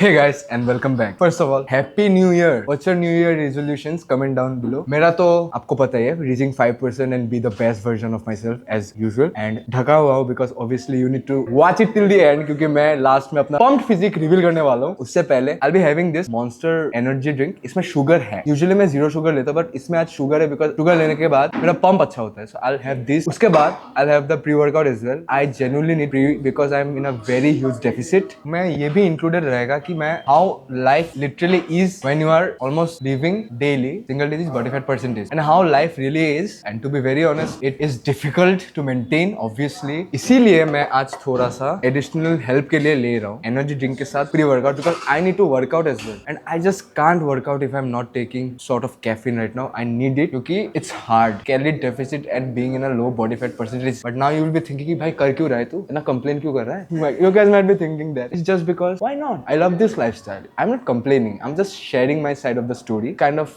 Hey guys and welcome back. First of all, Happy New Year. What's your New Year resolutions? Comment down below. मेरा तो आपको पता ही है, reaching 5% and be the best version of myself as usual. And ढका हुआ हूँ because obviously you need to watch it till the end क्योंकि मैं last में अपना pumped physique reveal करने वाला हूँ. उससे पहले I'll be having this Monster Energy drink. इसमें sugar है. Usually मैं zero sugar लेता हूँ but इसमें आज sugar है because sugar लेने के बाद मेरा pump अच्छा होता है. So I'll have this. उसके बाद I'll have the pre-workout as well. I genuinely need pre because I'm in a very huge deficit. मैं ये भी included रहेगा कि मैं how life literally is when you are almost living daily single digit body fat percentage and how life really is and to be very honest it is difficult to maintain obviously इसीलिए मैं आज थोड़ा सा additional help के लिए ले रहा हूँ energy drink के साथ pre workout because I need to work out as well and I just can't work out if I'm not taking sort of caffeine right now I need it क्योंकि it's hard calorie deficit and being in a low body fat percentage but now you will be thinking कि भाई कर क्यों रहा है तू इतना complain क्यों कर रहा है you guys might be thinking that it's just because why not I love this lifestyle I'm not complaining I'm just sharing my side of the story kind of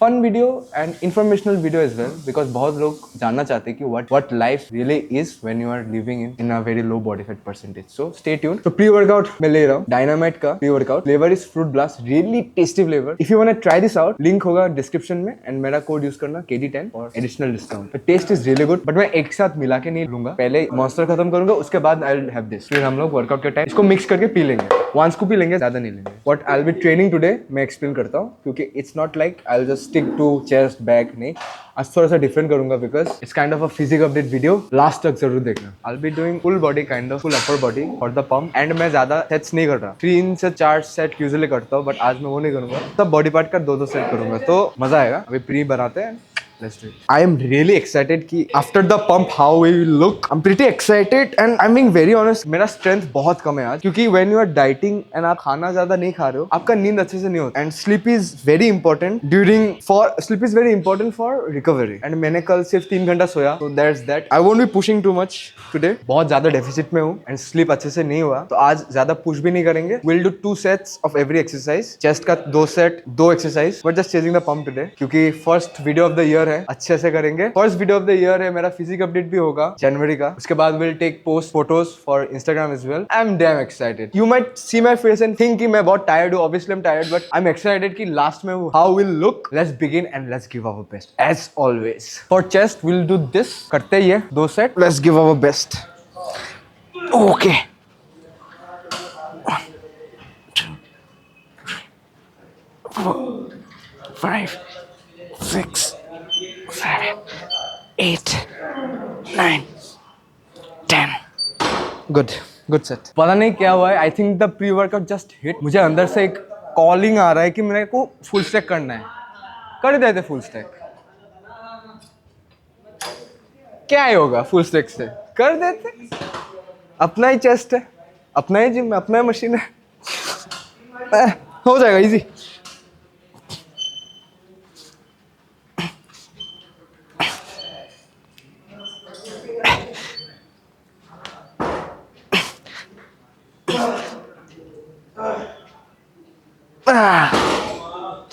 fun video and informational video as well because बहुत लोग जानना चाहते हैं कि what life really is when you are living in a very low body fat percentage so stay tuned so pre workout मैं ले रहा हूँ Dynamite का pre workout flavor is fruit blast really tasty flavor if you want to try this out link होगा description में and मेरा code use करना KD10 और additional discount the taste is really good but मैं एक साथ मिला के नहीं लूंगा पहले monster खत्म करूंगा उसके बाद I'll have this फिर हम लोग workout के टाइम इसको mix करके पी लेंगे one scoop पी लेंगे ज्यादा नहीं लेंगे what I'll be training today मैं explain करता हूँ क्योंकि it's not like I'll just stick to chest back नहीं आज थोड़ा सा different करूंगा because it's kind of a physique update video last तक जरूर देखना I'll be doing full body kind of full upper body for the pump and मैं ज्यादा sets नहीं कर रहा 3 से 4 set usually करता हूँ but आज मैं वो नहीं करूंगा सब body part का 2-2 set करूंगा तो मजा आएगा अभी pre बनाते हैं Let's do it. I am really excited कि after the pump how we will look. I'm pretty excited and I'm being very honest. मेरा strength बहुत कम है आज क्योंकि when you are dieting and आप खाना ज़्यादा नहीं खा रहे हो आपका नींद अच्छे से नहीं होता and sleep is very important for recovery and मैंने कल सिर्फ 3 घंटा सोया so that's that. I won't be pushing too much today. बहुत ज़्यादा deficit में हूँ and sleep अच्छे से नहीं हुआ तो आज ज़्यादा push भी नहीं करेंगे. We'll do 2 sets of every exercise. Chest का 2 set 2 exercise. We're just chasing the pump today क्योंकि first video of the year है अच्छे से करेंगे first video of the year है मेरा फिजिक अपडेट भी होगा जनवरी का उसके बाद will take post photos for Instagram as well I am damn excited you might see my face and think कि मैं बहुत टायर्ड हूं obviously I am tired but I am excited कि लास्ट में how will look let's begin and let's give our best as always for chest will do this करते ही है 2 set let's give our best okay 5 6 7 8 9 10 good set पता नहीं क्या हुआ है I think the pre workout just hit मुझे अंदर से एक कॉलिंग आ रहा है कि मेरे को फुल स्टैक करना है कर देते फुल स्टैक क्या ही होगा फुल स्टैक से कर देते अपना ही चेस्ट है अपना ही जिम अपना ही मशीन है हो जाएगा इजी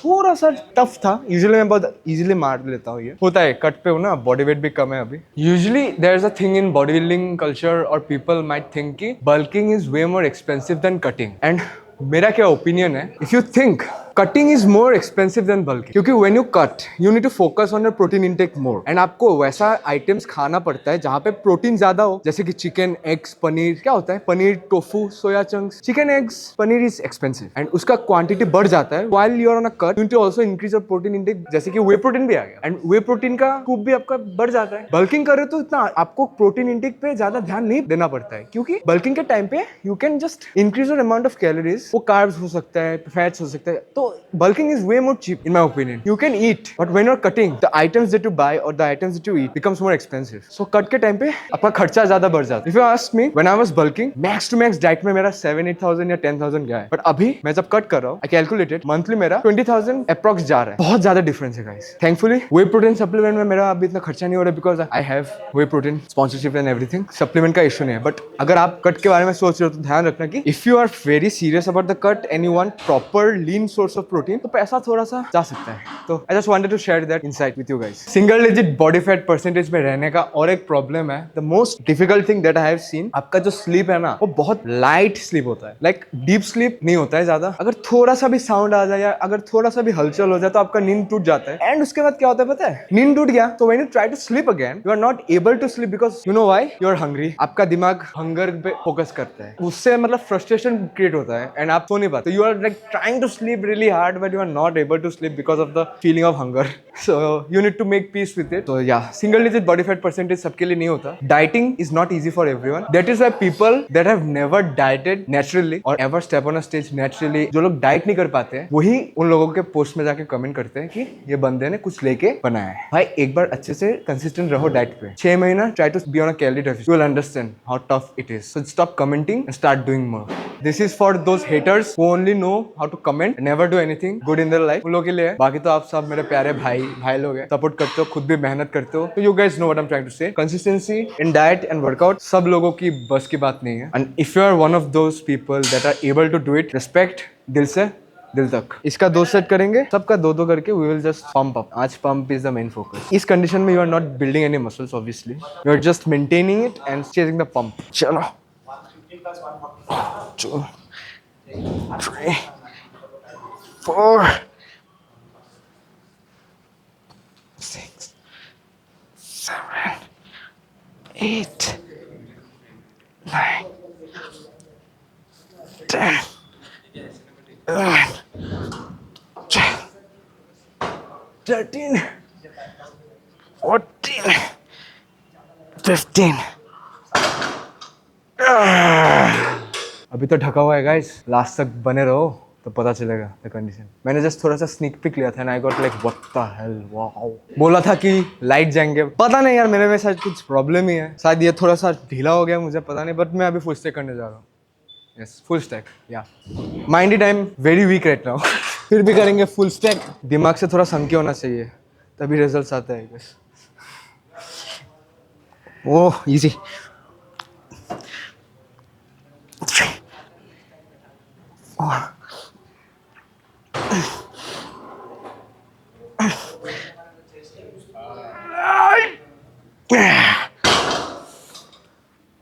थोड़ा सा टफ था यूजुअली मैं बहुत इजीली मार लेता हूँ ये होता है कट पे हूँ ना बॉडी वेट भी कम है अभी usually there is a thing in body building culture और पीपल माइट थिंक कि bulking is way more expensive than cutting and मेरा क्या ओपिनियन है if you think cutting is more expensive than bulking क्योंकि when you cut you need to focus on your protein intake more and आपको वैसा items खाना पड़ता है जहाँ पे प्रोटीन ज्यादा हो जैसे कि चिकन एग्स पनीर क्या होता है paneer tofu soya chunks chicken eggs paneer is expensive and उसका क्वांटिटी बढ़ जाता है while you are on a cut you need to also increase your protein intake जैसे कि वे प्रोटीन भी आ गया एंड वे प्रोटीन का स्कूप भी आपका बढ़ जाता है बल्किंग करे तो इतना आपको प्रोटीन इनटेक पे ज्यादा ध्यान नहीं देना पड़ता है क्योंकि बल्किंग के टाइम पे you can just increase your amount of calories वो कार्ब्स हो सकता है फैट्स हो सकता है तो bulking is way more cheap in my opinion you can eat but when you're cutting the items that you buy or the items that you eat becomes more expensive so cut के time पे आपका खर्चा ज्यादा बढ़ जाता है if you ask me when I was bulking max to max diet में मेरा 7-8,000 या 10,000 गया है but अभी मैं जब कट कर रहा हूँ I calculated monthly मेरा 20,000 approx जा रहा है बहुत ज्यादा difference है guys thankfully whey protein supplement में मेरा अभी इतना खर्चा नहीं हो रहा because I have whey protein sponsorship and everything supplement का issue नहीं है but अगर आप कट के बारे में सोच रहे हो तो ध्यान रखना कि if you are very serious about the cut and you want proper lean source grams of protein, तो पैसा थोड़ा सा जा सकता है। तो I just wanted to share that insight with you guys. Single digit body fat percentage में रहने का और एक प्रॉब्लम है, the most difficult thing that I have seen, आपका जो स्लीप है ना वो बहुत लाइट स्लीप होता है, लाइक डीप स्लीप नहीं होता है ज्यादा। अगर थोड़ा सा भी साउंड आ जाए या अगर थोड़ा सा भी हलचल हो जाए तो आपका नींद टूट जाता है। एंड उसके बाद क्या होता है पता है, नींद टूट गया तो when you try to sleep again you are not able to sleep because you know why, you are hungry. आपका दिमाग हंगर पे फोकस करता है, उससे मतलब फ्रस्ट्रेशन क्रिएट होता है एंड आप सो नहीं पाते। You are like trying to sleep really hard but you are not able to sleep because of the feeling of hunger. So you need to make peace with it. तो या single digit body fat percentage सबके लिए नहीं होता। Dieting is not easy for everyone, that is why people that have never dieted naturally और ever step on a stage naturally, जो लोग diet नहीं कर पाते हैं वही उन लोगों के पोस्ट में जाके कमेंट करते हैं कि ये बंदे ने कुछ लेके बनाया है। भाई एक बार अच्छे से कंसिस्टेंट रहो डाइट पे, 6 महीना try to be on a calorie deficit, you will understand how tough it is. So stop commenting and start doing more. This is for those haters who only know how to comment, never do anything good in their life, उन लोगों के लिए है। बाकी तो आप सब मेरे प्यारे भाई लोग हैं, सपोर्ट करते हो, खुद भी मेहनत करते हो, तो you guys know what I am trying to say. Consistency in diet and workout सब लोगों की बस की बात नहीं है। And if you are one of those people that are able to do it, respect दिल से दिल तक। इसका 2 सेट करेंगे, सबका 2-2 करके we will just pump up. आज pump is the main focus. इस कंडीशन में you are not building any muscles obviously, you are just maintaining it and chasing the pump. चलो 2 3 4 6 7 8 9 10 11 12 13 14 15। अभी तो ढका हुआ है गाइस, लास्ट तक बने रहो तो पता चलेगा द कंडीशन। मैंने जस्ट थोड़ा सा स्नीक पिक लिया था and I got like what the hell, wow. बोला था कि लाइट जाएंगे, पता नहीं यार मेरे में शायद कुछ प्रॉब्लम ही है, शायद ये थोड़ा सा ढीला हो गया, मुझे पता नहीं, बट मैं अभी फुल स्टैक करने जा रहा हूँ। यस फुल स्टैक, या mind I am very weak right now. फिर भी करेंगे फुल स्टैक। दिमाग से थोड़ा संख्या होना चाहिए तभी रिजल्ट्स आते हैं बस। Oh easy.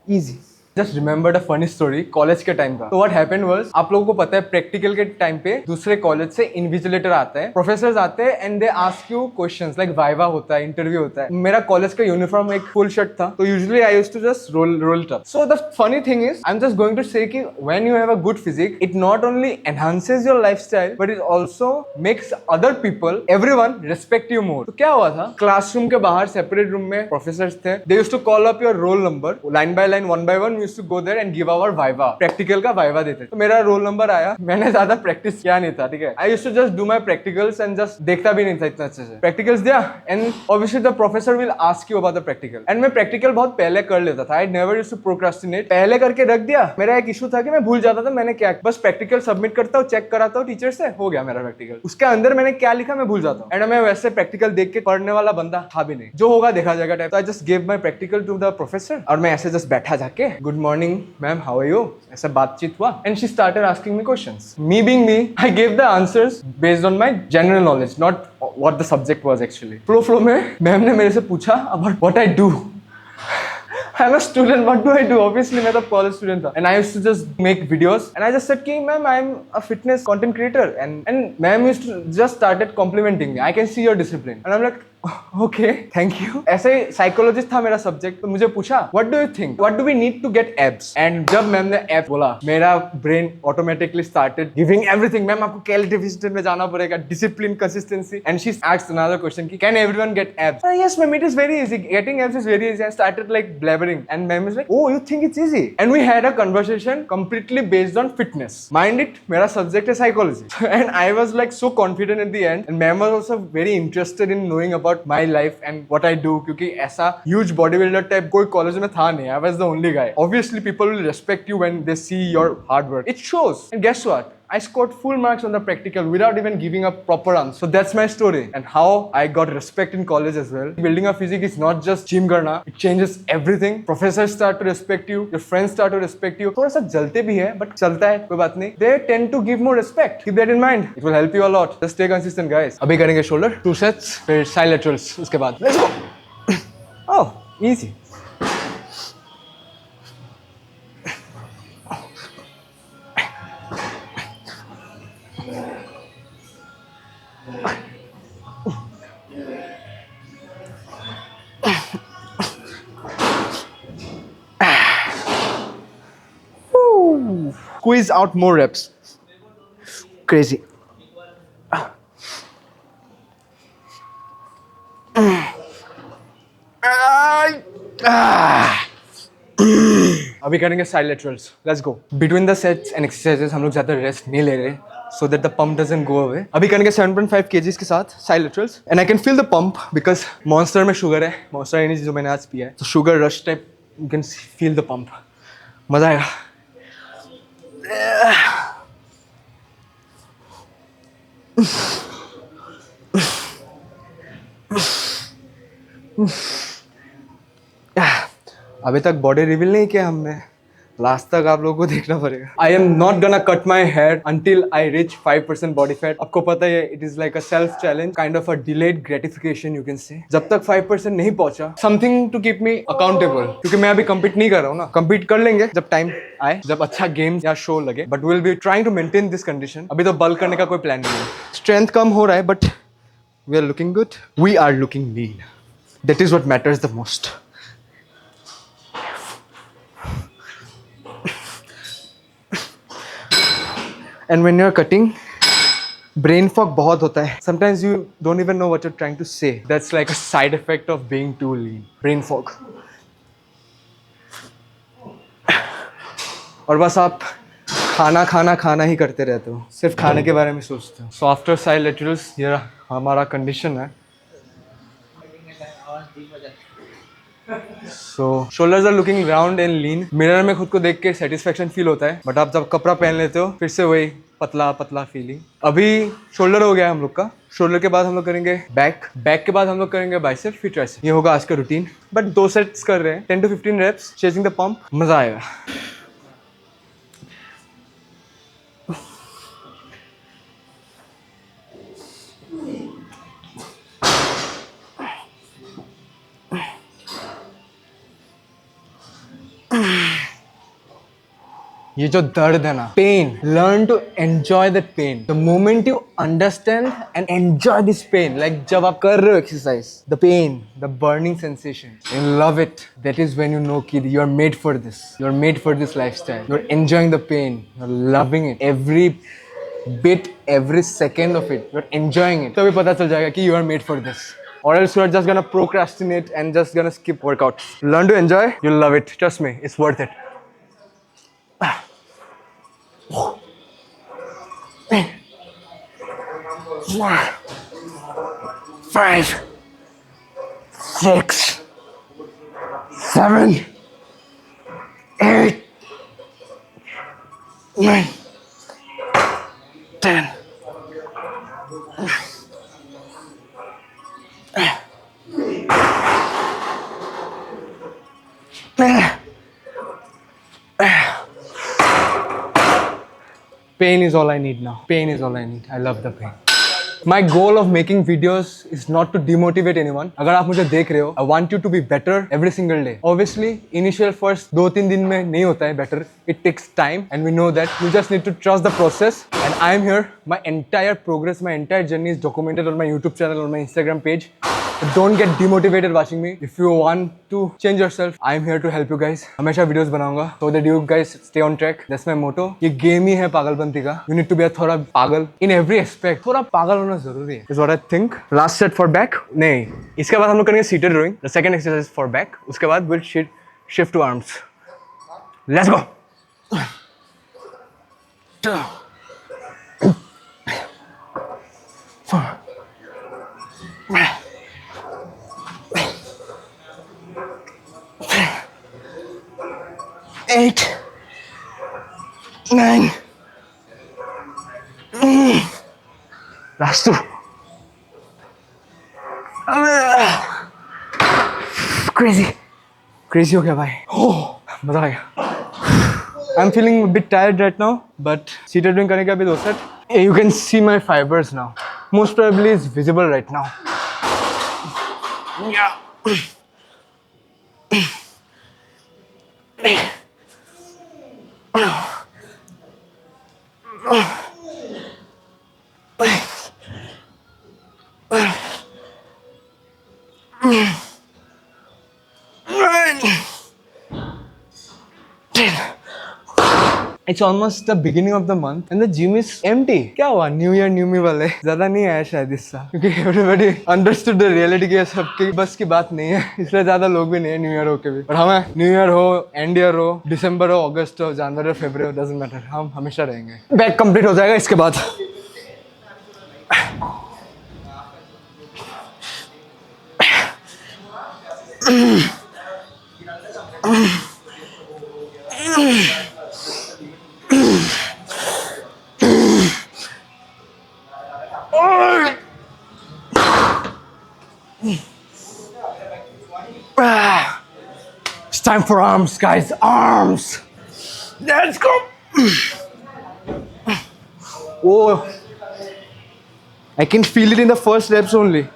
Easy. Just remembered a funny story college के टाइम का। तो व्हाट हैपेंड वाज, आप लोगों को पता है प्रैक्टिकल के टाइम पे दूसरे कॉलेज से इन्विजिलेटर आते हैं, प्रोफेसर्स आते हैं and they ask you questions like viva होता है, इंटरव्यू होता है। मेरा कॉलेज का यूनिफॉर्म एक फुल शर्ट था, तो usually I used to just roll it up. So the funny thing is I am just going to say कि when you have a good physique, it not only enhances your lifestyle but it also makes other people, everyone respect you more. तो क्या हुआ था, classroom के बाहर separate room में professors थे, they used to call up your roll number line by line, 1 by 1 we used to go there and give our viva, practical का viva देते। तो मेरा रोल नंबर आया, मैंने ज्यादा प्रैक्टिस किया नहीं था, ठीक है। I used to just do my practicals and just देखता भी नहीं था इतना अच्छे से। प्रैक्टिकल्स दिया and obviously the professor will ask you about the practical and मैं प्रैक्टिकल बहुत पहले कर लेता था। I never used to procrastinate, पहले करके रख दिया। मेरा एक इशू था कि मैं भूल जाता था, मैंने क्या बस प्रैक्टिकल सबमिट करता हूँ, चेक कराता हूँ टीचर से, हो गया मेरा प्रैक्टिकल। उसके अंदर मैंने क्या लिखा मैं भूल जाता हूँ एंड मैं वैसे प्रैक्टिकल देख के पढ़ने वाला बंदा था भी नहीं, जो होगा देखा जाएगा टाइप। तो I just give my practical to the professor और मैं ऐसे जस्ट बैठा जाके, good morning ma'am, how are you, ऐसा बातचीत हुआ and she started asking me questions. Me being me, I give the answers based on my general knowledge, not what the subject was actually. Flow में ma'am ने मेरे से पूछा about what I do. I'm a student, what do I do? Obviously, मैं तो college student था and I used to just make videos and I just said कि ma'am I'm a fitness content creator and ma'am used to just started complimenting me. I can see your discipline and I'm like okay, thank you. ऐसे psychologist था मेरा subject, तो मुझे पूछा what do you think? What do we need to get abs? And जब ma'am ने abs बोला, मेरा brain automatically started giving everything. Ma'am आपको calorie deficit में जाना पड़ेगा, discipline, consistency. And she asked another question कि can everyone get abs? Yes ma'am, it is very easy. Getting abs is very easy. I started like blabbering and ma'am was like, oh you think it's easy? And we had a conversation completely based on fitness. Mind it, मेरा subject है psychology. And I was like so confident at the end. And ma'am was also very interested in knowing about my life and what I do, क्योंकि ऐसा huge bodybuilder type कोई college में था नहीं. I was the only guy. Obviously people will respect you when they see your hard work. It shows. And guess what? I scored full marks on the practical without even giving a proper answer. So that's my story and how I got respect in college as well. Building a physique is not just gym karna, it changes everything. Professors start to respect you, your friends start to respect you. थोड़ा सा जलते भी है but चलता है, कोई बात नहीं. They tend to give more respect. Keep that in mind. It will help you a lot. Just stay consistent, guys. अभी करेंगे shoulder 2 sets, फिर side laterals उसके बाद. Let's go. Oh, easy. Squeeze out more reps. Crazy. अभी करेंगे side laterals. Let's go. Between the sets and exercises हम लोग ज़्यादा रेस्ट नहीं ले रहे so that the pump doesn't go away. अभी करेंगे 7.5 kgs के साथ side laterals and I can feel the pump because Monster में शुगर है. Monster एनर्जी जो मैंने आज पिया है, तो sugar rush type you can feel the pump. मजा आएगा. अभी तक बॉडी रिवील नहीं किया हमने. लास्ट तक आप लोगों को देखना पड़ेगा. I am not gonna cut my hair until I reach 5% body fat. आपको पता है it is like a self challenge, kind of a delayed gratification you can say. जब तक 5% नहीं पहुंचा, something to keep me accountable. क्योंकि मैं अभी कंपीट नहीं कर रहा हूँ ना. कंपीट कर लेंगे जब टाइम आए, जब अच्छा गेम्स या शो लगे. But will be trying to maintain this condition. अभी तो बल्क करने का कोई प्लान नहीं है. स्ट्रेंथ कम हो रहा है but we are looking good. We are looking lean. That is what matters the most. And when you're cutting, brain fog बहुत होता है. Sometimes you don't even know what you're trying to say. That's like a side effect of being too lean. Brain fog. और बस आप खाना ही करते रहते हो. सिर्फ खाने के बारे में सोचते हो. So after side laterals, ये हमारा condition है. So shoulders are looking round and lean. Mirror में खुद को देख के सेटिस्फेक्शन फील होता है. बट आप जब कपड़ा पहन लेते हो फिर से वही पतला पतला फीलिंग. अभी शोल्डर हो गया हम लोग का. शोल्डर के बाद हम लोग करेंगे बैक. बैक के बाद हम लोग करेंगे बाइसेप फिर ट्राइसेप. ये होगा आज का रूटीन. बट 2 सेट्स कर रहे हैं. 10 to 15 reps chasing the pump. मजा आएगा. ये जो दर्द है ना, pain, learn to enjoy that pain. The moment you understand and enjoy this pain, like जब आप कर रहे हो exercise, the pain, the burning sensation, you love it. That is when you know कि you are made for this. You are made for this lifestyle. You are enjoying the pain. You are loving it. Every bit, every second of it, you're enjoying it. तो अभी पता चल जाएगा कि you are made for this. Or else you are just gonna procrastinate and just gonna skip workouts. Learn to enjoy. You'll love it. Trust me, it's worth it. 4, 5, 6, 7, 8, 9, 10. Pain is all I need now. Pain is all I need. I love the pain. My goal of making videos is not to demotivate anyone. अगर आप मुझे देख रहे हो, I want you to be better every single day. Obviously, initial first 2-3 दिन में नहीं होता है better. It takes time, and we know that. You just need to trust the process. And I am here. My entire progress, my entire journey is documented on my YouTube channel, on my Instagram page. So don't get demotivated watching me. If you want to change yourself, I am here to help you guys. हमेशा videos बनाऊंगा so that you guys stay on track. That's my motto. ये game ही है पागलपंती का. You need to be थोड़ा पागल in every aspect. थोड़ा पागल होना जरूरी है. Is what I think. Last set for back. नहीं. इसके बाद हम लोग करेंगे seated rowing. The second exercise for back. उसके बाद we'll shift to arms. Let's go. 2, 4, 8, 9, Last two. Crazy. Crazy हो गया भाई. Oh, मजा आ गया. I'm feeling a bit tired right now, but seated doing करने का भी 2 set. You can see my fibers now. Most probably it's visible right now. Yeah. It's almost the beginning of the month and the gym is empty. क्या हुआ? New Year, New Me वाले ज़्यादा नहीं आया शायद इस साल क्योंकि everybody understood the reality कि सबकी बस की बात नहीं है इसलिए ज़्यादा लोग भी नहीं है New Year हो के भी. और हमें New Year हो, End Year हो, December हो, August हो, January हो, February हो, doesn't matter. हम हमेशा रहेंगे. Bag complete हो जाएगा इसके बाद. It's time for arms, guys. Arms. Let's go. Oh, I can feel it in the first reps only.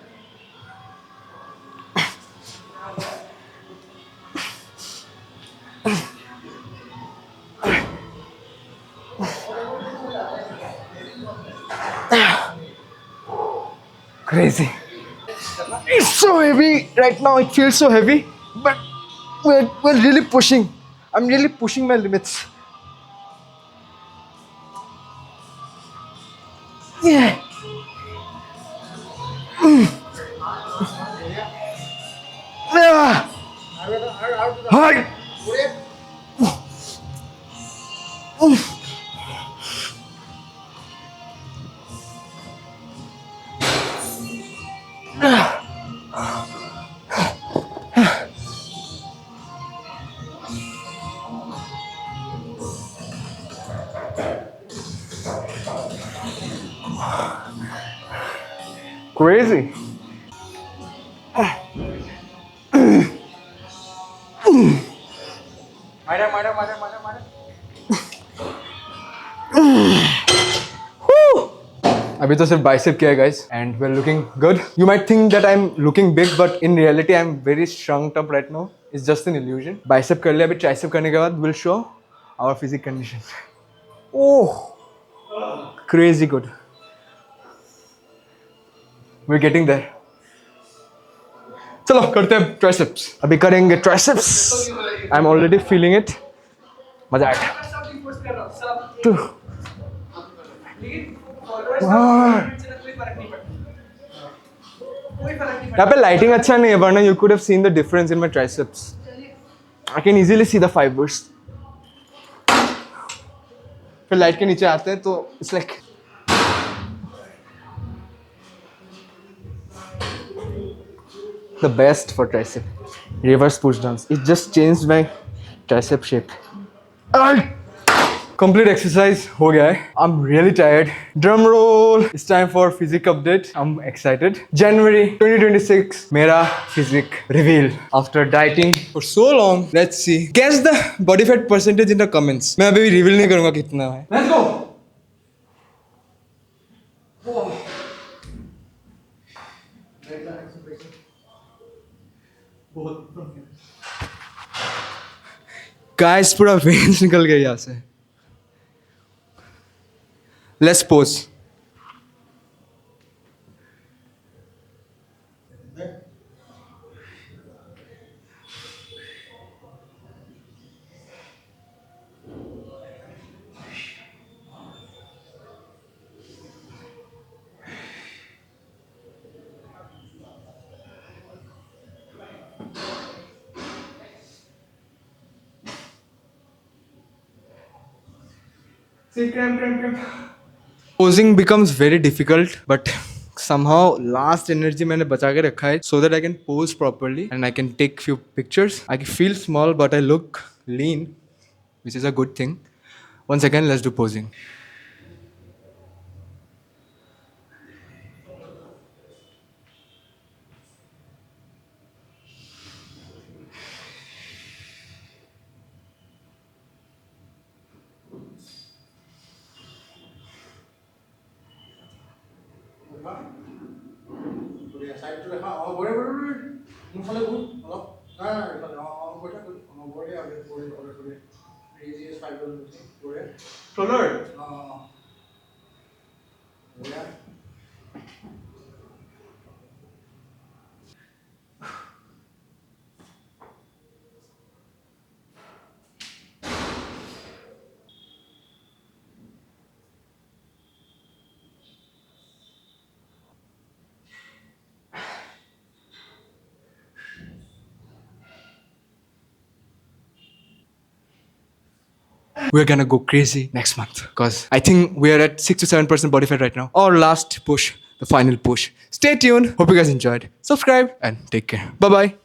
Crazy. It's so heavy right now. It feels so heavy, but we're really pushing. I'm really pushing my limits. Yeah. Yeah. Hi. Crazy. अभी तो सिर्फ bicep किया है guys and we're looking good. You might think that I'm looking big but in reality I'm very shrunk up right now. It's just an illusion. Bicep कर लिया, अभी tricep करने के बाद we'll show our physique condition. Oh, crazy good. We're getting there. चलो करते हैं triceps. अभी करेंगे triceps. I'm already feeling it. मजा आएगा. Two. यहाँ पे लाइटिंग अच्छा नहीं है वरना you could have seen the difference in my triceps. I can easily see the fibers. फिर लाइट के नीचे आते हैं तो it's like the best for tricep. Reverse push downs. It just changed my tricep shape. Complete exercise हो गया है. I'm really tired. Drum roll. It's time for physique update. I'm excited. January 2026. मेरा physique reveal. After dieting for so long, let's see. Guess the body fat percentage in the comments. मैं अभी भी reveal नहीं करूँगा कितना है. Let's go. Guys, पूरा veins निकल गया यहाँ से. Let's pose. See, cramp. Posing becomes very difficult, but somehow last energy मैंने बचा के रखा है so that I can pose properly and I can take few pictures. I feel small but I look lean, which is a good thing. Once again, let's do posing. চাইডটো দেখা অঁ বৰে বৰে বৰে মোৰ ফালে বহুত অলপ নাই নাই এইফালে অঁ অঁ গৈ থাক অঁ বৰে আৰু বৰে বৰে বৰে ৰিজিএছ 5 বৰে তলৰ অঁ অঁ বঢ়িয়া We're gonna go crazy next month because I think we're at 6 to 7% body fat right now. Our last push, the final push. Stay tuned. Hope you guys enjoyed. Subscribe and take care. Bye bye.